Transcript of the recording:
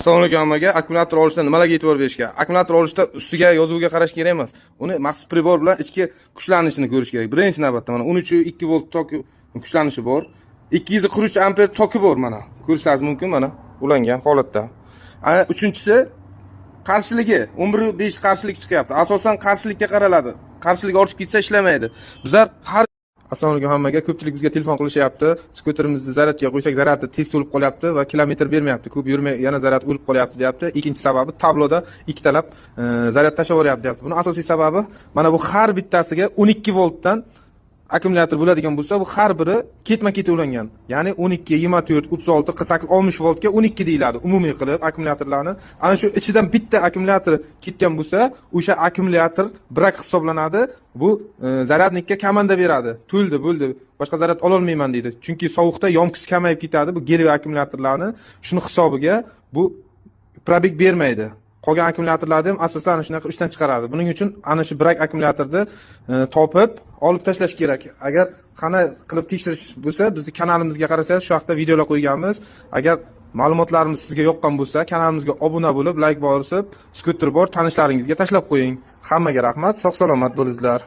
Assalomu alaykum hammaga. Akkumulyator olishda nimalarga e'tibor berish kerak? Akkumulyator olishda ustiga yozuviga qarash kerak emas. Uni maxsus pribor bilan ichki kuchlanishini ko'rish kerak. Birinchi navbatda mana 13.2 volt tok kuchlanishi bor. 243 amper toki bor mana. Ko'rishingiz mumkin mana ulangan holatda. Uchinchisi qarshiligi 11.5 qarshilik chiqyapti. Asosan qarshilikka qaraladi. Qarshilik ortib ketsa ishlamaydi. Bizlar har Assalomu alaykum hammaga. Ko'pchilik bizga telefon qilishyapti. Skuterimizni zaryadga qo'ysak, zaryadi tez to'lib qolyapti va kilometr bermayapti. Ko'p yurmay yana zaryad o'lib qolyapti, deyapti. Ikkinchi sababi tabloda ikkitalab zaryad tashlaveryapti, deyapti. Buni asosiy sababi mana bu har bittasiga 12 voltdan akkumulyator bo'ladigan bo'lsa, bu har biri ketma-ket ulangan. Ya'ni 12, 24, 36, 48, 60 voltga 12 deyiladi. Umumiy qilib akkumulyatorlarni ana shu ichidan bitta akkumulyator ketgan bo'lsa, o'sha akkumulyator brak hisoblanadi. Bu zaryadnikka komanda beradi. To'ldi, bo'ldi. Boshqa zaryad ola olmayman deydi. Chunki sovuqda yomkisi kamayib ketadi. Bu geliy akkumulyatorlarni shuni hisobiga bu probeg bermaydi. Qolgan akkumulyatorlarni ham asosan ana shunaqa ishdan chiqaradi. Buning uchun ana shu brak akkumulyatorni topib, olib tashlash kerak. Agar qana qilib tekshirish bo'lsa, bizning kanalimizga qarasangiz, shu haqda videolar qo'yganmiz. Agar ma'lumotlarimiz sizga yoqqan bo'lsa, kanalimizga obuna bo'lib, like bosib, skuter bor tanishlaringizga tashlab qo'ying. Hammaga rahmat, sog' salomat bo'linglar.